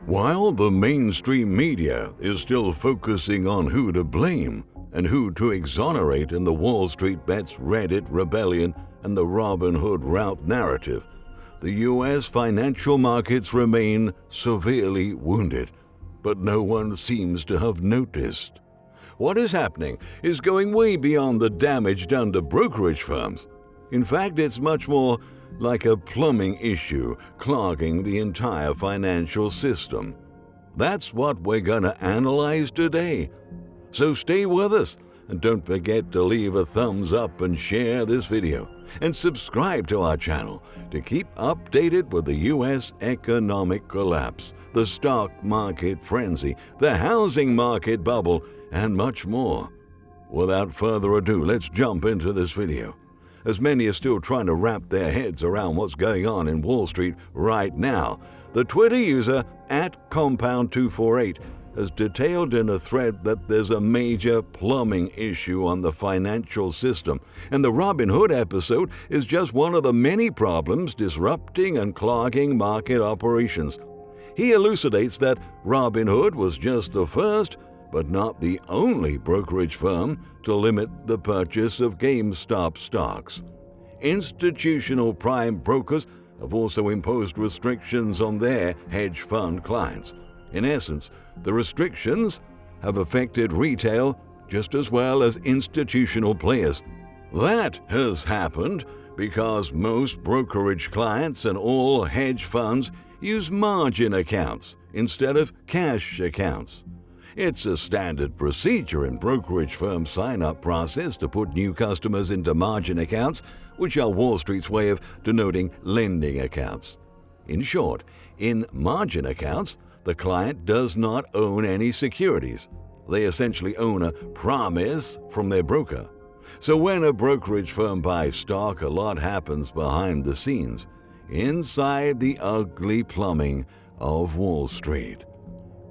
While the mainstream media is still focusing on who to blame and who to exonerate in the WallStreetBets Reddit Rebellion and the Robinhood Rout narrative, the U.S. financial markets remain severely wounded, but no one seems to have noticed. What is happening is going way beyond the damage done to brokerage firms. In fact, it's much more like a plumbing issue clogging the entire financial system. That's what we're going to analyze today. So stay with us, and don't forget to leave a thumbs up and share this video, and subscribe to our channel to keep updated with the U.S. economic collapse, the stock market frenzy, the housing market bubble, and much more. Without further ado, let's jump into this video. As many are still trying to wrap their heads around what's going on in Wall Street right now, the Twitter user @compound248 has detailed in a thread that there's a major plumbing issue on the financial system, and the Robinhood episode is just one of the many problems disrupting and clogging market operations. He elucidates that Robinhood was just the first, but not the only brokerage firm to limit the purchase of GameStop stocks. Institutional prime brokers have also imposed restrictions on their hedge fund clients. In essence, the restrictions have affected retail just as well as institutional players. That has happened because most brokerage clients and all hedge funds use margin accounts instead of cash accounts. It's a standard procedure in brokerage firm sign-up process to put new customers into margin accounts, which are Wall Street's way of denoting lending accounts. In short, in margin accounts, the client does not own any securities. They essentially own a promise from their broker. So when a brokerage firm buys stock, a lot happens behind the scenes, inside the ugly plumbing of Wall Street.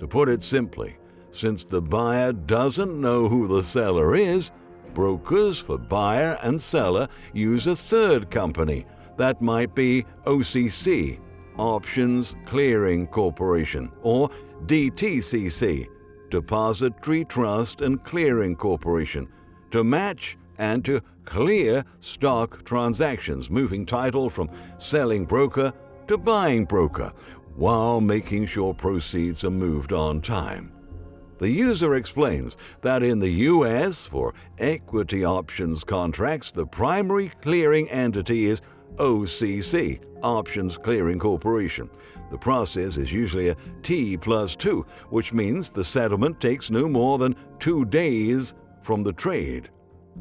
To put it simply, since the buyer doesn't know who the seller is, brokers for buyer and seller use a third company. That might be OCC, Options Clearing Corporation, or DTCC, Depository Trust and Clearing Corporation, to match and to clear stock transactions, moving title from selling broker to buying broker, while making sure proceeds are moved on time. The user explains that in the U.S., for equity options contracts, the primary clearing entity is OCC, Options Clearing Corporation. The process is usually a T+2, which means the settlement takes no more than 2 days from the trade.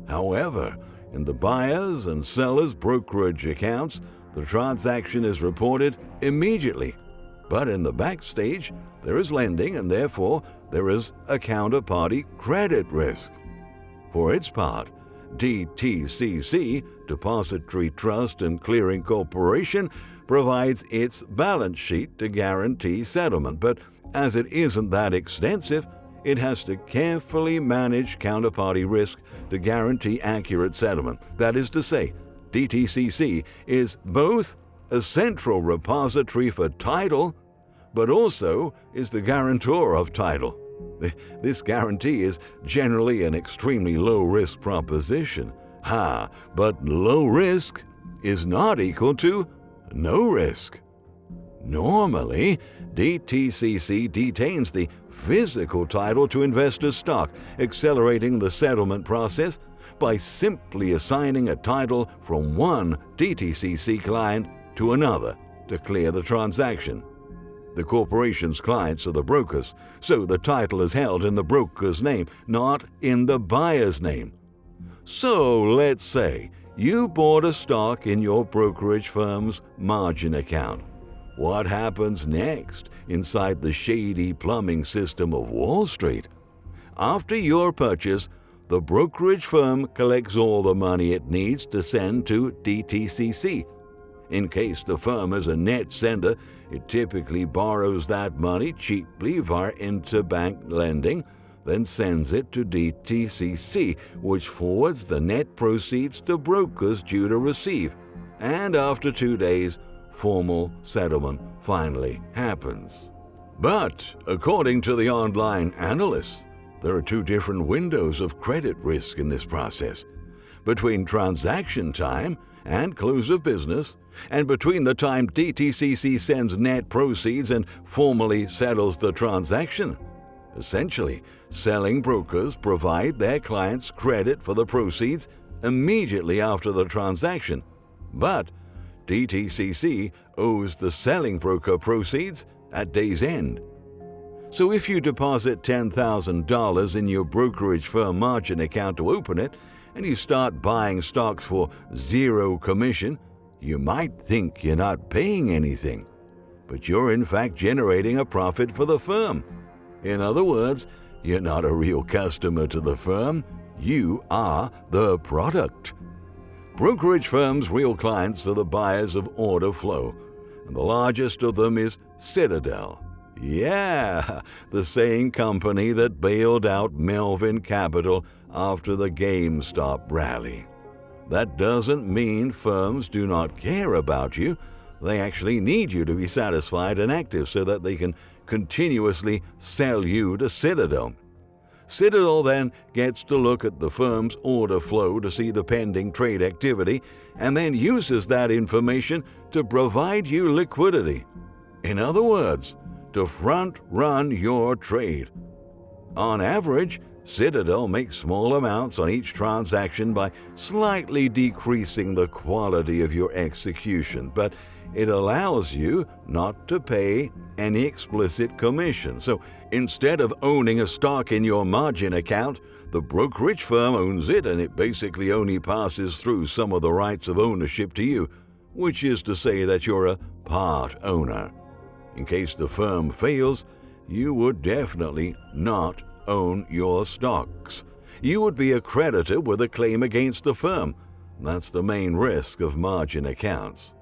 However, in the buyers and sellers' brokerage accounts, the transaction is reported immediately. But in the backstage, there is lending, and therefore there is a counterparty credit risk. For its part, DTCC, Depository Trust and Clearing Corporation, provides its balance sheet to guarantee settlement, but as it isn't that extensive, it has to carefully manage counterparty risk to guarantee accurate settlement. That is to say, DTCC is both a central repository for title, but also is the guarantor of title. This guarantee is generally an extremely low-risk proposition. But low risk is not equal to no risk. Normally, DTCC detains the physical title to investors' stock, accelerating the settlement process by simply assigning a title from one DTCC client to another to clear the transaction. The corporation's clients are the brokers, so the title is held in the broker's name, not in the buyer's name. So let's say you bought a stock in your brokerage firm's margin account. What happens next inside the shady plumbing system of Wall Street? After your purchase, the brokerage firm collects all the money it needs to send to DTCC. In case the firm is a net sender, it typically borrows that money cheaply via interbank lending, then sends it to DTCC, which forwards the net proceeds to brokers due to receive. And after 2 days, formal settlement finally happens. But according to the online analysts, there are two different windows of credit risk in this process: between transaction time and close of business, and between the time DTCC sends net proceeds and formally settles the transaction. Essentially, selling brokers provide their clients credit for the proceeds immediately after the transaction, but DTCC owes the selling broker proceeds at day's end. So if you deposit $10,000 in your brokerage firm margin account to open it, and you start buying stocks for zero commission, you might think you're not paying anything, but you're in fact generating a profit for the firm. In other words, you're not a real customer to the firm, you are the product. Brokerage firms' real clients are the buyers of order flow, and the largest of them is Citadel. Yeah, the same company that bailed out Melvin Capital after the GameStop rally. That doesn't mean firms do not care about you. They actually need you to be satisfied and active so that they can continuously sell you to Citadel. Citadel then gets to look at the firm's order flow to see the pending trade activity and then uses that information to provide you liquidity. In other words, to front-run your trade. On average, Citadel makes small amounts on each transaction by slightly decreasing the quality of your execution, but it allows you not to pay any explicit commission. So instead of owning a stock in your margin account, the brokerage firm owns it, and it basically only passes through some of the rights of ownership to you, which is to say that you're a part owner. In case the firm fails, you would definitely not own your stocks. You would be a creditor with a claim against the firm. That's the main risk of margin accounts.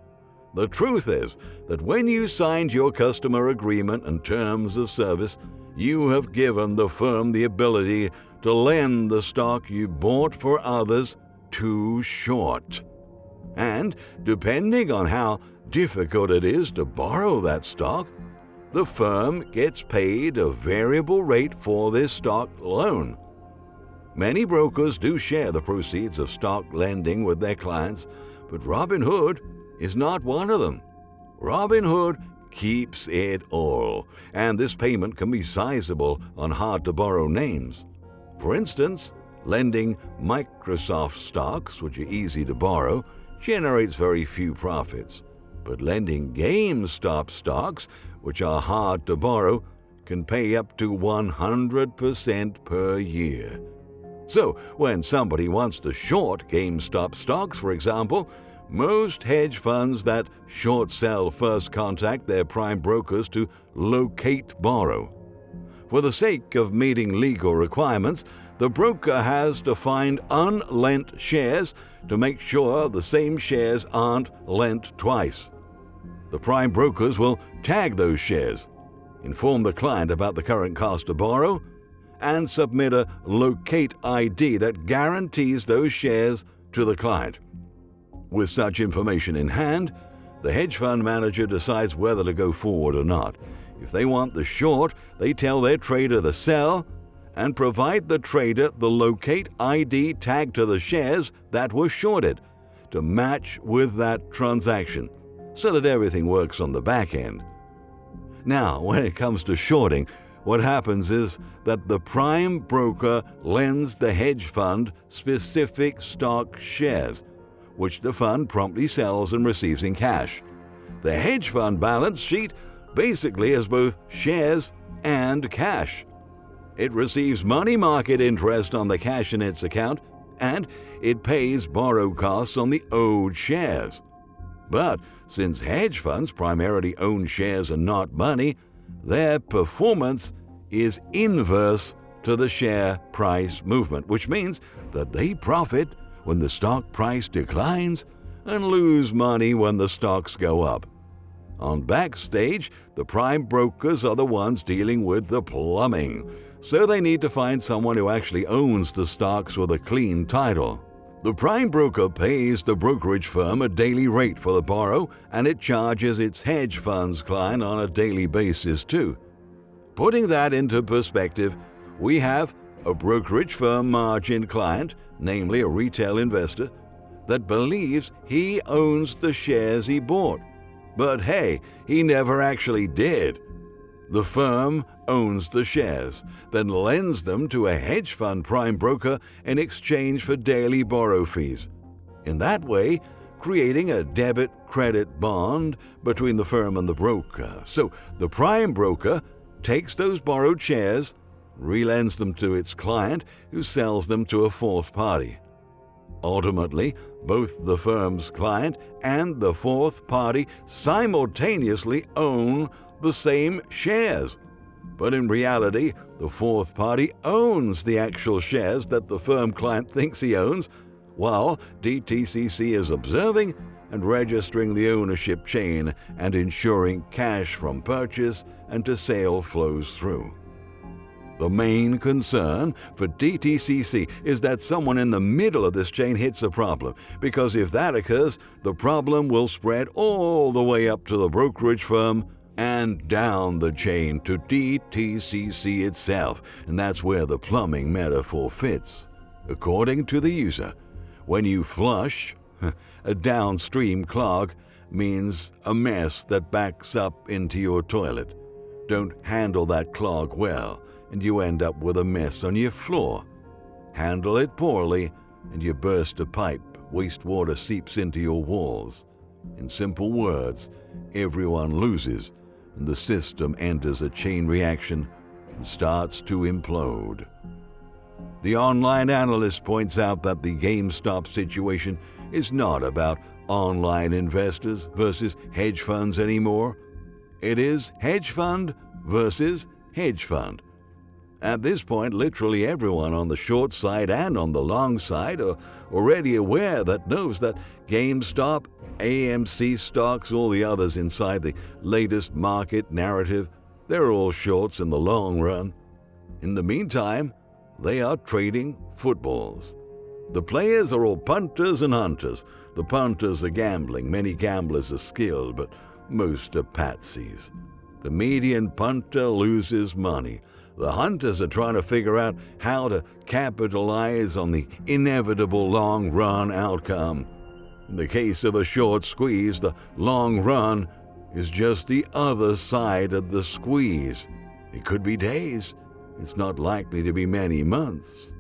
The truth is that when you signed your customer agreement and terms of service, you have given the firm the ability to lend the stock you bought for others too short. And depending on how difficult it is to borrow that stock, the firm gets paid a variable rate for this stock loan. Many brokers do share the proceeds of stock lending with their clients, but Robinhood is not one of them. Robinhood keeps it all, and this payment can be sizable on hard-to-borrow names. For instance, lending Microsoft stocks, which are easy to borrow, generates very few profits. But lending GameStop stocks, which are hard to borrow, can pay up to 100% per year. So, when somebody wants to short GameStop stocks, for example, most hedge funds that short sell first contact their prime brokers to locate borrow. For the sake of meeting legal requirements, the broker has to find unlent shares to make sure the same shares aren't lent twice. The prime brokers will tag those shares, inform the client about the current cost to borrow, and submit a locate ID that guarantees those shares to the client. With such information in hand, the hedge fund manager decides whether to go forward or not. If they want the short, they tell their trader to sell and provide the trader the locate ID tagged to the shares that were shorted to match with that transaction, so that everything works on the back end. Now, when it comes to shorting, what happens is that the prime broker lends the hedge fund specific stock shares, which the fund promptly sells and receives in cash. The hedge fund balance sheet basically has both shares and cash. It receives money market interest on the cash in its account, and it pays borrow costs on the owed shares. But since hedge funds primarily own shares and not money, their performance is inverse to the share price movement, which means that they profit when the stock price declines and lose money when the stocks go up. On backstage, the prime brokers are the ones dealing with the plumbing, so they need to find someone who actually owns the stocks with a clean title. The prime broker pays the brokerage firm a daily rate for the borrow, and it charges its hedge funds client on a daily basis too. Putting that into perspective, we have a brokerage firm margin client, namely a retail investor, that believes he owns the shares he bought. But hey, he never actually did. The firm owns the shares, then lends them to a hedge fund prime broker in exchange for daily borrow fees. In that way, creating a debit-credit bond between the firm and the broker. So the prime broker takes those borrowed shares, relends them to its client, who sells them to a fourth party. Ultimately, both the firm's client and the fourth party simultaneously own the same shares. But in reality, the fourth party owns the actual shares that the firm client thinks he owns, while DTCC is observing and registering the ownership chain and ensuring cash from purchase and to sale flows through. The main concern for DTCC is that someone in the middle of this chain hits a problem, because if that occurs, the problem will spread all the way up to the brokerage firm and down the chain to DTCC itself, and that's where the plumbing metaphor fits. According to the user, when you flush, a downstream clog means a mess that backs up into your toilet. Don't handle that clog well, and you end up with a mess on your floor. Handle it poorly, and you burst a pipe. Wastewater seeps into your walls. In simple words, everyone loses, and the system enters a chain reaction and starts to implode. The online analyst points out that the GameStop situation is not about online investors versus hedge funds anymore. It is hedge fund versus hedge fund. At this point, literally everyone on the short side and on the long side are already aware that knows that GameStop, AMC stocks, all the others inside the latest market narrative, they're all shorts in the long run. In the meantime, they are trading footballs. The players are all punters and hunters. The punters are gambling. Many gamblers are skilled, but most are patsies. The median punter loses money. The hunters are trying to figure out how to capitalize on the inevitable long-run outcome. In the case of a short squeeze, the long run is just the other side of the squeeze. It could be days. It's not likely to be many months.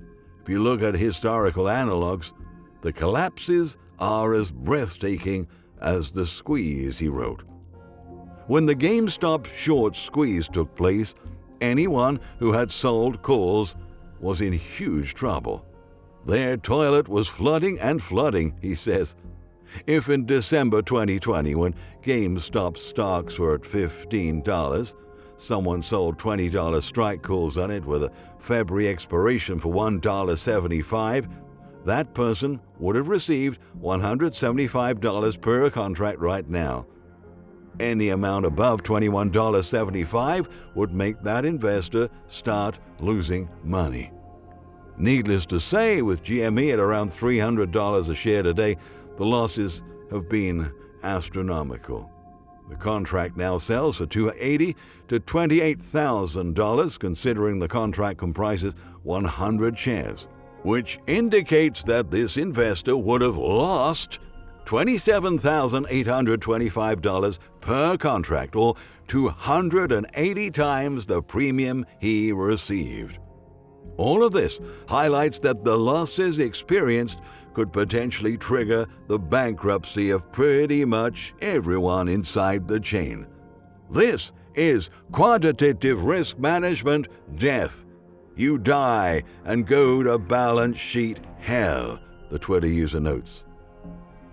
If you look at historical analogs, the collapses are as breathtaking as the squeeze, he wrote. When the GameStop short squeeze took place, anyone who had sold calls was in huge trouble. Their toilet was flooding and flooding, he says. If in December 2020, when GameStop stocks were at $15, someone sold $20 strike calls on it with a February expiration for $1.75, that person would have received $175 per contract right now. Any amount above $21.75 would make that investor start losing money. Needless to say, with GME at around $300 a share today, the losses have been astronomical. The contract now sells for $280,000 to $28,000, considering the contract comprises 100 shares, which indicates that this investor would have lost $27,825 per contract, or 280 times the premium he received. All of this highlights that the losses experienced could potentially trigger the bankruptcy of pretty much everyone inside the chain. This is quantitative risk management death. You die and go to balance sheet hell, the Twitter user notes.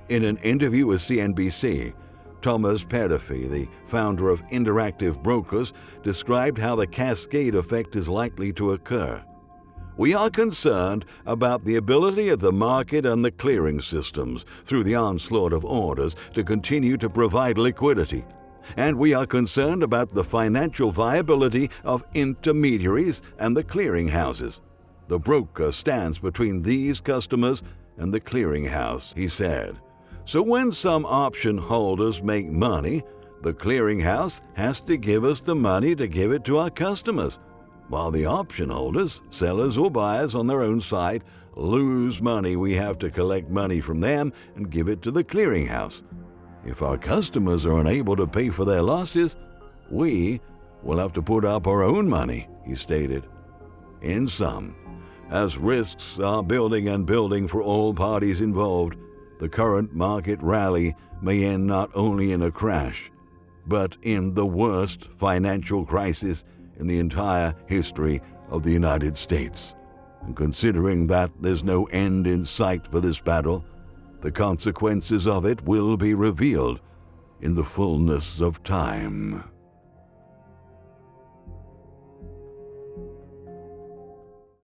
In an interview with CNBC, Thomas Petterfy, the founder of Interactive Brokers, described how the cascade effect is likely to occur. We are concerned about the ability of the market and the clearing systems, through the onslaught of orders, to continue to provide liquidity. And we are concerned about the financial viability of intermediaries and the clearing houses. The broker stands between these customers and the clearing house, he said. So when some option holders make money, The clearinghouse has to give us the money to give it to our customers, while the option holders, sellers or buyers on their own side, lose money. We have to collect money from them and give it to the clearinghouse. If our customers are unable to pay for their losses, we will have to put up our own money, he stated. In sum, as risks are building and building for all parties involved, the current market rally may end not only in a crash, but in the worst financial crisis in the entire history of the United States. And considering that there's no end in sight for this battle, the consequences of it will be revealed in the fullness of time.